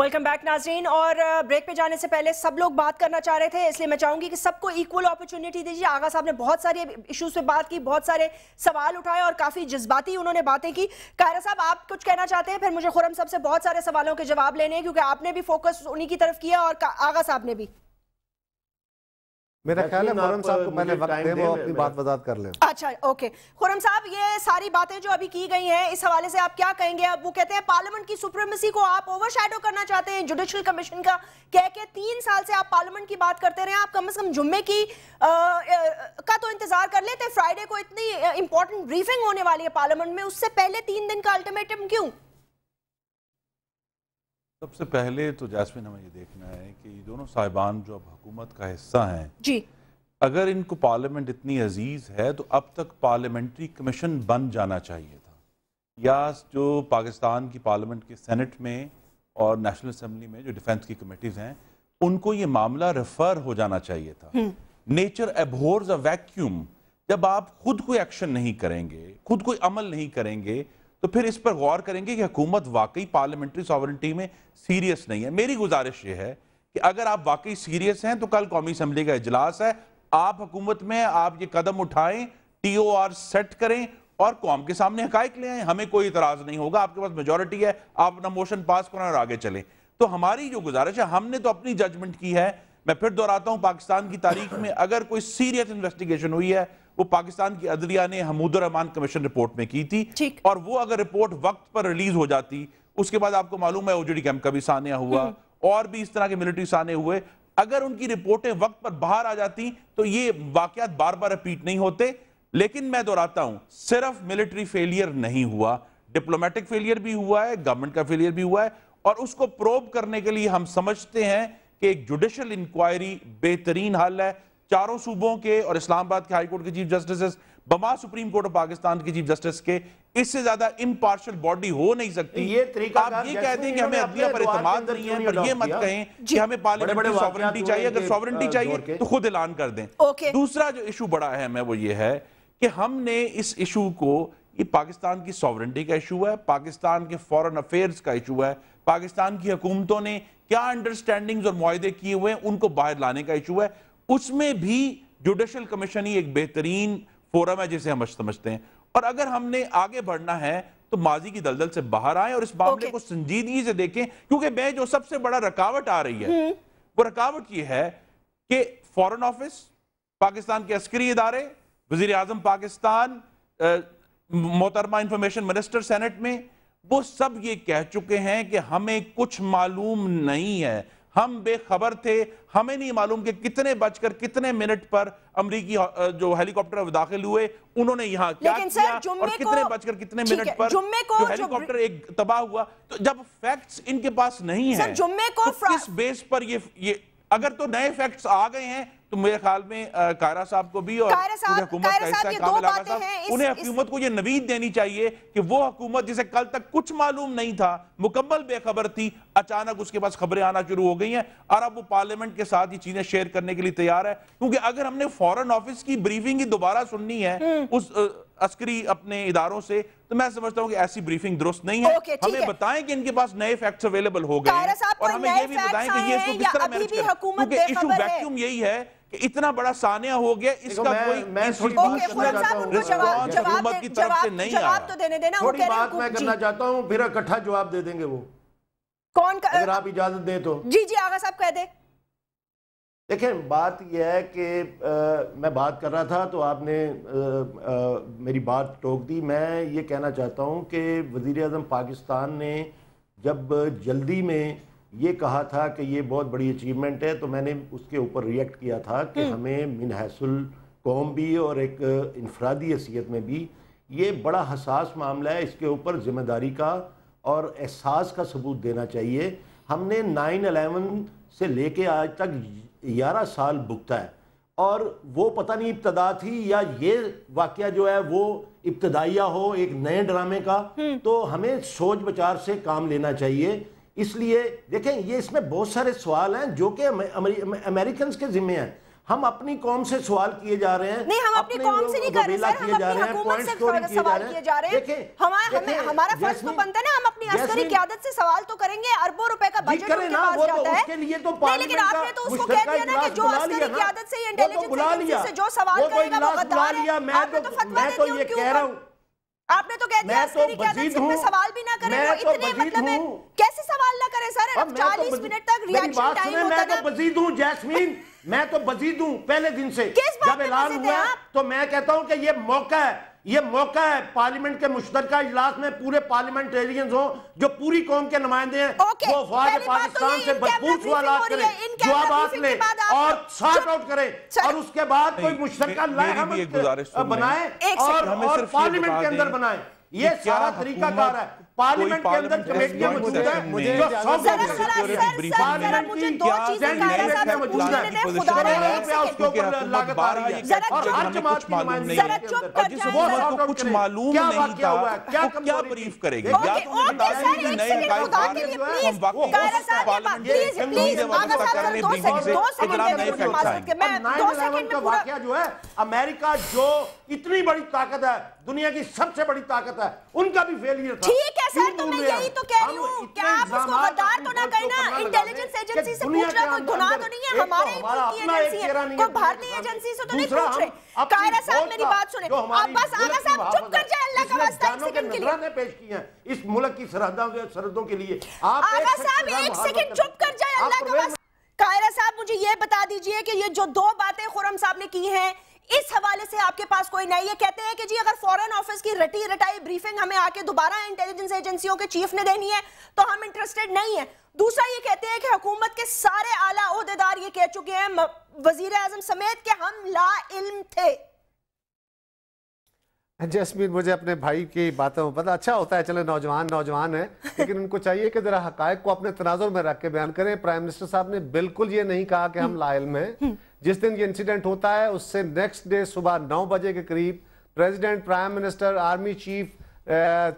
Welcome back नाज़रीन। और break पे जाने से पहले सब लोग बात करना चाह रहे थे, इसलिए मैं चाहूंगी कि सबको इक्वल अपॉर्चुनिटी दीजिए। आगा साहब ने बहुत सारे इश्यूज पे बात की, बहुत सारे सवाल उठाए और काफी जज्बाती उन्होंने बातें की। कायरा साहब, आप कुछ कहना चाहते हैं? फिर मुझे खुरम साहब से बहुत सारे सवालों के जवाब लेने हैं, क्योंकि आपने भी फोकस उन्हीं की तरफ किया और आगा साहब ने भी। मेरा ख्याल है खुरम साहब को पहले वक्त दे, वो अपनी बात वजात कर ले। अच्छा, ओके खुरम साहब, ये सारी बातें जो अभी की गई हैं, इस हवाले से आप क्या कहेंगे? अब वो कहते हैं पार्लियामेंट की सुप्रीमेसी को आप ओवरशैडो करना चाहते हैं जुडिशल कमीशन का, कह के 3 साल से आप पार्लियामेंट की बात करते रहे। आप कम से कम जुम्मे की का तो इंतजार कर लेते। फ्राइडे को इतनी इंपॉर्टेंट ब्रीफिंग होने वाली है पार्लियामेंट में, उससे पहले 3 दिन का अल्टीमेटम क्यों? सबसे पहले तो जैस्मिन हमें ये देखना है कि दोनों साहिबान जो अब हुकूमत का हिस्सा हैं जी, अगर इनको पार्लियामेंट इतनी अजीज है तो अब तक पार्लियामेंट्री कमीशन बन जाना चाहिए था, या जो पाकिस्तान की पार्लियामेंट के सेनेट में और नेशनल असेंबली में जो डिफेंस की कमेटीज हैं उनको ये मामला रेफर हो जाना चाहिए था। Nature abhors a vacuum. जब आप खुद कोई एक्शन नहीं करेंगे, खुद कोई अमल नहीं करेंगे, तो फिर इस पर गौर करेंगे कि हुकूमत वाकई पार्लियामेंट्री सॉवरेनिटी में सीरियस नहीं है। मेरी गुजारिश ये है कि अगर आप वाकई सीरियस हैं तो कल कौमी असेंबली का इजलास है, आप हुकूमत में आप ये कदम उठाएं, TOR सेट करें और कौम के सामने हकायक ले आए। हमें कोई इतराज नहीं होगा, आपके पास मेजोरिटी है, आप अपना मोशन पास करें और आगे चलें। तो हमारी जो गुजारिश है, हमने तो अपनी जजमेंट की है। मैं फिर दोहराता हूं, पाकिस्तान की तारीख में अगर कोई सीरियस इन्वेस्टिगेशन हुई है वो पाकिस्तान की अदलिया ने हमूदुर रहमान कमीशन रिपोर्ट में की थी, और वो अगर रिपोर्ट वक्त पर रिलीज हो जाती, उसके बाद आपको मालूम है OJD कैंप का भी सानिया हुआ और भी इस तरह के मिलिट्री साने हुए, अगर उनकी रिपोर्टें वक्त पर बाहर आ जाती तो ये वाकयात बार बार रिपीट नहीं होते। लेकिन मैं दोहराता हूं, सिर्फ मिलिट्री फेलियर नहीं हुआ, डिप्लोमेटिक फेलियर भी हुआ है, गवर्नमेंट का फेलियर भी हुआ है, और उसको प्रोब करने के लिए हम समझते हैं कि एक जुडिशल इंक्वायरी बेहतरीन हल है। चारों सूबों के और इस्लामाबाद के हाई कोर्ट के चीफ जस्टिस बमा सुप्रीम कोर्ट ऑफ पाकिस्तान के चीफ जस्टिस के, इससे ज्यादा इम्पार्शियल बॉडी हो नहीं सकती। ये तरीका आप ये कहते हैं कि हमें अदलिया पर इत्मीनान नहीं है, पर ये मत कहें कि हमें पार्लियामेंट्री सॉवरेनिटी चाहिए। अगर सॉवरेनिटी चाहिए तो खुद ऐलान कर दें। दूसरा जो इशू बड़ा अहम है वो ये है कि हमने इस इशू को, ये पाकिस्तान की सॉवरेनिटी का इशू है, पाकिस्तान के फॉरेन अफेयर्स का इशू है, पाकिस्तान की हुकूमतों ने क्या अंडरस्टैंडिंग्स और मुआहदे किए हुए हैं उनको बाहर लाने का इशू है। उसमें भी जुडिशल कमीशन ही एक बेहतरीन फोरम है जिसे हम समझते हैं। और अगर हमने आगे बढ़ना है तो माजी की दलदल से बाहर आए और इस मामले को संजीदगी से देखें, क्योंकि मैं जो सबसे बड़ा रुकावट आ रही है वो रुकावट ये है कि फॉरेन ऑफिस, पाकिस्तान के अस्करी इदारे, वजीर आजम पाकिस्तान, मोहतरमा इंफॉर्मेशन मिनिस्टर सेनेट में, वो सब ये कह चुके हैं कि हमें कुछ मालूम नहीं है, हम बेखबर थे, हमें नहीं मालूम कि कितने बजकर कितने मिनट पर अमरीकी जो हेलीकॉप्टर दाखिल हुए उन्होंने यहाँ क्या किया और कितने बजकर कितने मिनट पर जो हेलीकॉप्टर एक तबाह हुआ। तो जब फैक्ट्स इनके पास नहीं है तो किस बेस पर ये अगर तो नए फैक्ट्स आ गए हैं तो मेरे ख्याल में कायरा साहब को भी और हुकूमत का हिस्सा कामिल आगा साहब, उन्हें हुकूमत को ये नवीद देनी चाहिए कि वो हुकूमत जिसे कल तक कुछ मालूम नहीं था, मुकम्मल बेखबर थी, अचानक उसके पास खबरें आना शुरू हो गई हैं और अब वो पार्लियामेंट के साथ ये चीजें शेयर करने के लिए तैयार है। क्योंकि अगर हमने फॉरेन ऑफिस की ब्रीफिंग ही दोबारा सुननी है उस अस्करी अपने इदारों से, तो मैं समझता हूँ कि ऐसी ब्रीफिंग दुरुस्त नहीं है। हमें बताएं कि इनके पास नए फैक्ट्स अवेलेबल हो गए हैं और हमें ये भी बताएं कि ये इसको किस तरह मैनेज करें, क्योंकि इशू वैक्यूम यही है कि इतना बड़ा सानिया हो गया, इसका कोई हुकूमत की तरफ से नहीं आया। थोड़ी बात मैं करना चाहता हूँ, फिर इकट्ठा जवाब दे देंगे वो कौन, अगर आप इजाजत दें तो। जी जी आगा साहब कह दे। देखें, बात यह है कि मैं बात कर रहा था तो आपने मेरी बात टोक दी। मैं ये कहना चाहता हूँ कि वज़ीर आज़म पाकिस्तान ने जब जल्दी में ये कहा था कि ये बहुत बड़ी अचीवमेंट है, तो मैंने उसके ऊपर रिएक्ट किया था कि हमें मिन हैसुल कौम भी और एक इनफरादी हैसियत में भी ये बड़ा हसास मामला है, इसके ऊपर ज़िम्मेदारी का और एहसास का सबूत देना चाहिए। हमने 9/11 से लेके आज तक 11 साल भुगता है और वो पता नहीं इब्तदा थी या ये वाकया जो है वो इब्तदाइया हो एक नए ड्रामे का, तो हमें सोच विचार से काम लेना चाहिए। इसलिए देखें, ये इसमें बहुत सारे सवाल हैं जो कि अमेरिकन के जिम्मे हैं। हम अपनी कौम से सवाल किए जा रहे हैं। नहीं, हम अपनी कौम से नहीं कर रहे सर, हम अपनी हुकूमत से सवाल किए जा रहे हैं। हमारा फर्ज तो बनता है ना, हम अपनी अस्करी क़यादत से सवाल तो करेंगे। अरबों रुपए का बजट उनके पास जाता है, लेकिन आपने तो उसको कह दिया ना कि जो अस्करी क़यादत से, इंटेलिजेंस एजेंसी से जो सवाल करेगा वो गद्दार है। आपने तो फतवा दे दिया उनके ऊपर। आपने तो कह दिया अस्करी क़यादत से पे सवाल भी ना करें, वो इतने मतलब है कैसे सवाल ना करें सर? अब 40 मिनट तक रिएक्शन टाइम होता है। मैं तो बजीद हूं जैस्मीन, मैं तो बजीद हूं पहले दिन से। जब ऐलान हुआ तो मैं कहता हूं कि ये मौका है, ये मौका है पार्लियामेंट के मुश्तरका इजलास में पूरे पार्लियामेंटेरियंस हो जो पूरी कौम के नुमाइंदे हैं, वो अफवाज पाकिस्तान से भरपूर सवाल करें, जवाब लें और सॉर्ट आउट करें, और उसके बाद कोई मुश्तरका बनाए और पार्लियामेंट के अंदर बनाए। ये सारा तरीकाकार है। पार्लियामेंट के अंदर कमेटियां मौजूद है, जो कुछ मालूम नहीं था, क्या ब्रीफ करेगी? जो है अमेरिका जो इतनी बड़ी ताकत है, दुनिया की सबसे बड़ी ताकत है, उनका भी फेलियर था। ठीक है सर, तो मैं यही तो कह रही हूँ, क्या आप उसको गद्दार तो ना कहें ना? इंटेलिजेंस एजेंसी से पूछ रहा, कोई गुनाह तो नहीं है, हमारे की एजेंसी है, कोई भारतीय एजेंसी से तो नहीं पूछ रहे। कायरा साहब मेरी बात सुने, आप बस आगा साहब चुप कर जाए अल्लाह का वास्ता एक सेकंड के लिए। पेश की है इस मुल्क की सरहदों के लिए। आगा साहब एक सेकंड चुप कर जाए अल्लाह का वास्ता। कायरा साहब मुझे ये बता दीजिए कि ये जो दो बातें खुर्रम साहब ने की हैं, इस हवाले से आपके पास कोई नहीं? ये कहते हैं कि जी अगर फॉरेन ऑफिस की रटी रटाई ब्रीफिंग हमें आके दोबारा इंटेलिजेंस एजेंसियों के चीफ ने देनी है तो हम इंटरेस्टेड नहीं है। दूसरा ये कहते हैं कि हुकूमत के सारे आला ओहदेदार ये कह चुके हैं, वजीर आजम समेत, कि हम ला इल्म थे। जैस्मीन, मुझे अपने भाई की बातों में पता अच्छा होता है, चले नौजवान है, लेकिन उनको चाहिए कि जरा हकायक को अपने तनाजुर में रख के बयान करें। प्राइम मिनिस्टर साहब ने बिल्कुल ये नहीं कहा कि हम लाइल में। जिस दिन ये इंसिडेंट होता है उससे नेक्स्ट डे सुबह 9 बजे के करीब president, prime minister, army chief,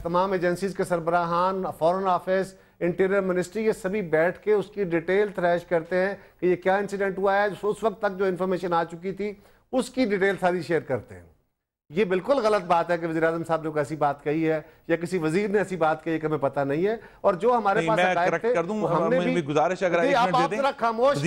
तमाम एजेंसीज के सरबराहान, फॉरेन ऑफिस, इंटीरियर मिनिस्ट्री, ये सभी बैठ के उसकी डिटेल थ्रैश करते हैं कि ये क्या इंसिडेंट हुआ है। उस वक्त तक जो इन्फॉर्मेशन आ चुकी थी उसकी डिटेल सारी शेयर करते हैं। ये बिल्कुल गलत बात है कि वज़ीर आज़म साहब ने कोई ऐसी बात कही है या किसी वजीर ने ऐसी बात कही कि हमें पता नहीं है। और जो हमारे पास हमने भी गुजारिश, अगर खामोश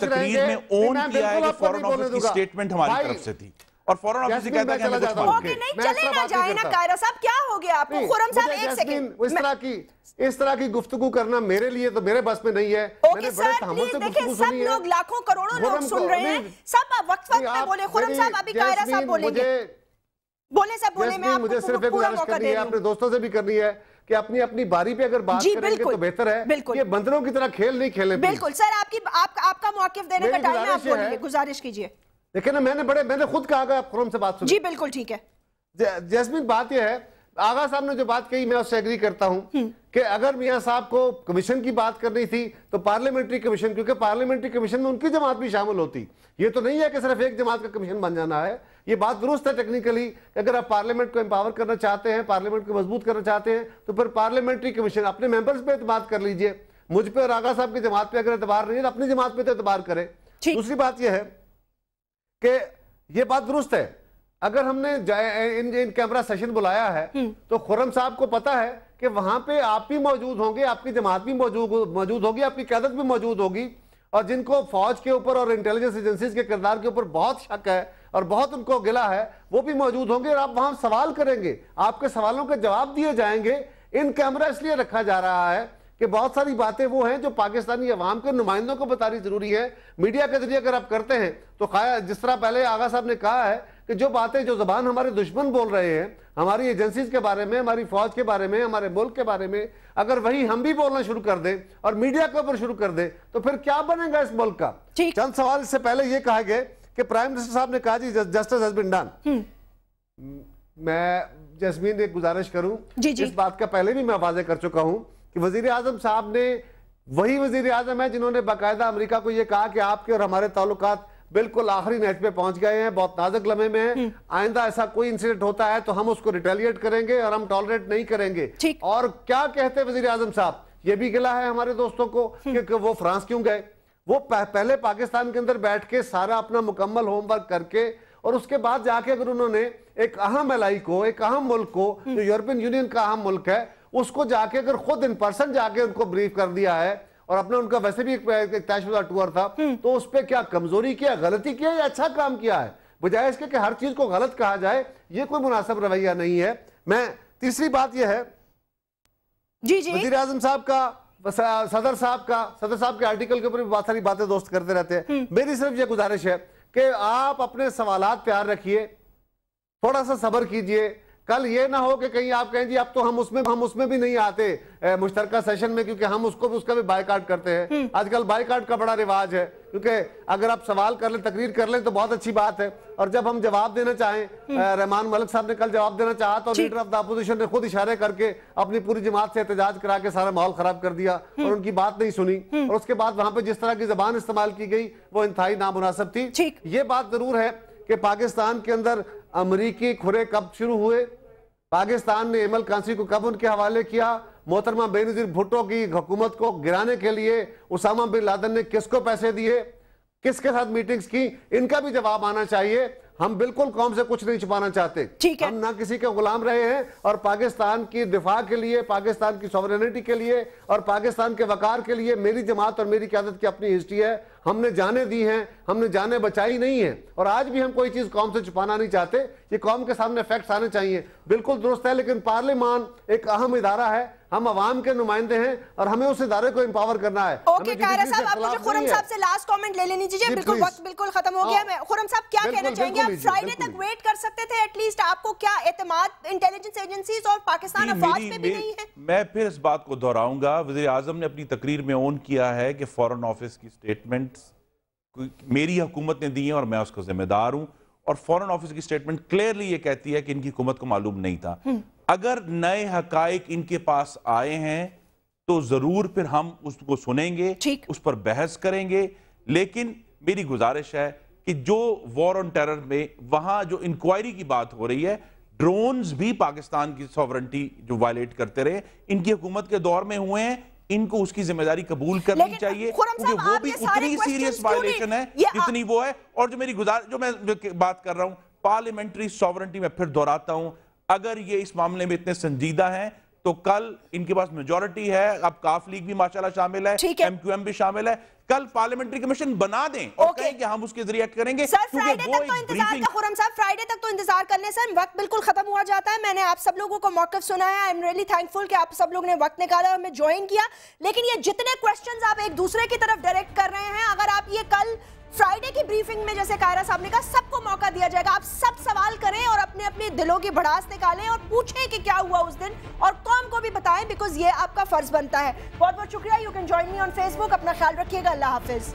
तकरीर में ओन किया है कि फॉरेन ऑफिस की स्टेटमेंट हमारी तरफ से थी और फॉरेन ऑफिस से कहता है कि हमें कुछ मालूम नहीं। चले ना जाए ना कायरा साहब, क्या हो गया आपको? खुर्रम साहब एक सेकंड, इस तरह की गुफ्तगू करना मेरे लिए तो मेरे बस में नहीं है। मैंने बड़े तहम्मुल से गुफ्तगू सुनी है, सब लोग लाखों करोड़ों लोग सुन रहे हैं, सब वक्त में बोले। खुर्रम साहब अभी कायरा साहब बोलेंगे, बोले सब बोले। मैं मुझे सिर्फ एक गुजारिश करनी है, अपने दोस्तों से भी करनी है कि अपनी अपनी बारी पे अगर बात करेंगे तो बेहतर है। ये बंदरों की तरह खेल नहीं खेले। बिल्कुल सर, आपका मौक़िफ़ देने का टाइम है, आप बोलिए, गुजारिश कीजिए। देखिए ना, मैंने खुद कहा खुर्रम से बात सुनी। जी बिल्कुल ठीक है। जैस्मीन, बात यह है, आगा साहब ने जो बात कही मैं उससे एग्री करता हूं कि अगर मियां साहब को कमीशन की बात करनी थी तो पार्लियामेंट्री कमीशन, क्योंकि पार्लियामेंट्री कमीशन में उनकी जमात भी शामिल होती। ये तो नहीं है कि सिर्फ एक जमात का कमीशन बन जाना है। ये बात दुरुस्त है टेक्निकली, अगर आप पार्लियामेंट को एम्पावर करना चाहते हैं, पार्लियामेंट को मजबूत करना चाहते हैं, तो फिर पार्लियामेंट्री कमीशन अपने मेंबर्स पे एतबार कर लीजिए। मुझ पे और आगा साहब की जमात पे अगर एतबार नहीं है तो अपनी जमात पे तो एतबार करें। दूसरी बात यह है कि ये बात दुरुस्त है, अगर हमने इन कैमरा सेशन बुलाया है तो खुर्रम साहब को पता है कि वहां पे आप भी मौजूद होंगे, आपकी जमात भी मौजूद होगी, आपकी क़यादत भी मौजूद होगी, और जिनको फौज के ऊपर और इंटेलिजेंस एजेंसीज के किरदार के ऊपर बहुत शक है और बहुत उनको गिला है, वो भी मौजूद होंगे और आप वहां सवाल करेंगे, आपके सवालों के जवाब दिए जाएंगे। इन कैमरा इसलिए रखा जा रहा है कि बहुत सारी बातें वो हैं जो पाकिस्तानी अवाम के नुमाइंदों को बतानी जरूरी है। मीडिया के जरिए अगर आप करते हैं तो जिस तरह पहले आगा साहब ने कहा है कि जो बातें, जो जबान हमारे दुश्मन बोल रहे हैं हमारी एजेंसीज के बारे में, हमारी फौज के बारे में, हमारे मुल्क के बारे में, अगर वही हम भी बोलना शुरू कर दें और मीडिया के ऊपर शुरू कर दें तो फिर क्या बनेगा इस मुल्क का? चंद सवाल इससे पहले ये कहा गया कि प्राइम मिनिस्टर साहब ने कहा जी जस्टिस हैज बीन डन। मैं जैस्मीन एक गुजारिश करूं, इस बात का पहले भी मैं वाज़ेह कर चुका हूं कि वजीर आजम साहब ने, वही वजीर आजम है जिन्होंने बाकायदा अमेरिका को यह कहा कि आपके और हमारे ताल्लुकात बिल्कुल आखिरी नहज पे पहुंच गए हैं, बहुत नाजुक लम्हे में हैं, आइंदा ऐसा कोई इंसिडेंट होता है तो हम उसको रिटेलिएट करेंगे और हम टॉलरेट नहीं करेंगे। और क्या कहते वजीर आजम साहब, ये भी गिला है हमारे दोस्तों को कि वो फ्रांस क्यों गए, वो पहले पाकिस्तान के अंदर बैठ के सारा अपना मुकम्मल होमवर्क करके और उसके बाद जाके अगर उन्होंने एक अहम एलाई को, एक अहम मुल्क को, जो यूरोपियन यूनियन का अहम मुल्क है, उसको जाके अगर खुद इन पर्सन जाके उनको ब्रीफ कर दिया है और अपना उनका वैसे भी एक तयशुदा टूर था, तो उस पर क्या कमजोरी किया, गलती किया या अच्छा काम किया है, बजाय इसके कि हर चीज को गलत कहा जाए, ये कोई मुनासिब रवैया नहीं है। मैं तीसरी बात यह है, वज़ीर आज़म साहब का, सदर साहब के आर्टिकल के ऊपर भी बहुत सारी बातें दोस्त करते रहते हैं। मेरी सिर्फ ये गुजारिश है कि आप अपने सवालात तैयार रखिए, थोड़ा सा सब्र कीजिए। कल ये ना हो कि कहीं आप कहें जी अब तो हम उसमें भी नहीं आते मुश्तरका सेशन में, क्योंकि हम उसका भी बायकाट करते हैं। आजकल बायकाट का बड़ा रिवाज है, क्योंकि अगर आप सवाल कर लें, तकरीर कर लें तो बहुत अच्छी बात है, और जब हम जवाब देना चाहें, रहमान मलिक साहब ने कल जवाब देना चाहा तो लीडर ऑफ द अपोजिशन ने खुद इशारे करके अपनी पूरी जमात से एहतजाज करा के सारा माहौल खराब कर दिया और उनकी बात नहीं सुनी, और उसके बाद वहां पर जिस तरह की जबान इस्तेमाल की गई वो इंतहाई नामुनासिब थी। ये बात जरूर है कि पाकिस्तान के अंदर अमरीकी खुरे कब शुरू हुए, पाकिस्तान ने एमल कांसी को कब उनके हवाले किया, मोहतरमा बेनजीर भुट्टो की हुकूमत को गिराने के लिए उसामा बिन लादेन ने किसको पैसे दिए, किसके साथ मीटिंग्स की, इनका भी जवाब आना चाहिए। हम बिल्कुल कौम से कुछ नहीं छुपाना चाहते, हम ना किसी के गुलाम रहे हैं, और पाकिस्तान की दिफा के लिए, पाकिस्तान की सॉवरेनिटी के लिए और पाकिस्तान के वकार के लिए मेरी जमात और मेरी क़यादत की अपनी हिस्ट्री है। हमने जाने दी हैं, हमने जाने बचाई नहीं है, और आज भी हम कोई चीज कौम से छुपाना नहीं चाहते। ये कौम के सामने फैक्ट्स आने चाहिए, बिल्कुल दुरुस्त है, लेकिन पार्लियामान एक अहम इदारा है, हम अवाम के नुमाइंदे हैं और हमें उस इदारे को एम्पावर करना है। ओके कायरा साहब, आप मुझे खुरम साहब से लास्ट कमेंट ले लेनी चाहिए, बिल्कुल वक्त बिल्कुल खत्म हो गया। मैं खुरम साहब क्या कहना चाहेंगे? आप फ्राइडे तक वेट कर सकते थे एटलीस्ट, आपको क्या एतमाद इंटेलिजेंस एजेंसीज और पाकिस्तान अफवाज पे भी नहीं है? मैं फिर इस बात को दोहराऊंगा, वज़ीर आज़म ने अपनी तकरीर में ऑन किया है कि फॉरेन ऑफिस की स्टेटमेंट्स मेरी हुकूमत ने दी है और मैं उसका जिम्मेदार हूं, और फॉरेन ऑफिस की स्टेटमेंट क्लियरली ये कहती है कि इनकी हुकूमत को मालूम नहीं था। अगर नए हकाइक इनके पास आए हैं तो जरूर फिर हम उसको सुनेंगे, उस पर बहस करेंगे, लेकिन मेरी गुजारिश है कि जो वॉर ऑन टेरर में वहां जो इंक्वायरी की बात हो रही है, ड्रोन्स भी पाकिस्तान की सॉवरेनिटी जो वायलेट करते रहे इनकी हुकूमत के दौर में हुए हैं, इनको उसकी जिम्मेदारी कबूल करनी चाहिए, क्योंकि वो भी उतनी सीरियस वायलेशन है जितनी वो है। और जो मेरी जो मैं बात कर रहा हूं पार्लियामेंट्री सॉवरेनिटी में, फिर दोहराता हूं, अगर ये इस मामले में इतने संजीदा हैं तो कल इनके पास मेजॉरिटी है, अब काफ लीग भी माशाल्लाह शामिल है, एमक्यूएम भी शामिल है, कल पार्लियामेंट्री कमीशन बना दें और कहें कि हम उसके जरिए करेंगे। सर फ्राइडे तक तो इंतजार का, खुरम साहब फ्राइडे तक तो इंतजार कर लें सर, वक्त बिल्कुल खत्म हुआ जाता है। मैंने आप सब लोगों को मौक़िफ़ सुनाया, आई एम रियली थैंकफुल कि आप सब लोगों ने वक्त निकाला और हमें ज्वाइन किया। लेकिन ये जितने क्वेश्चंस आप एक दूसरे की तरफ डायरेक्ट कर रहे हैं, अगर आप ये कल फ्राइडे की ब्रीफिंग में जैसे कायरा साहब ने कहा सबको मौका दिया जाएगा, आप सब सवाल करें और अपने अपने दिलों की भड़ास निकालें और पूछें कि क्या हुआ उस दिन, और कौम को भी बताएं, बिकॉज ये आपका फर्ज बनता है। बहुत बहुत शुक्रिया। You can join me on Facebook. अपना ख्याल रखिएगा। अल्लाह हाफिज।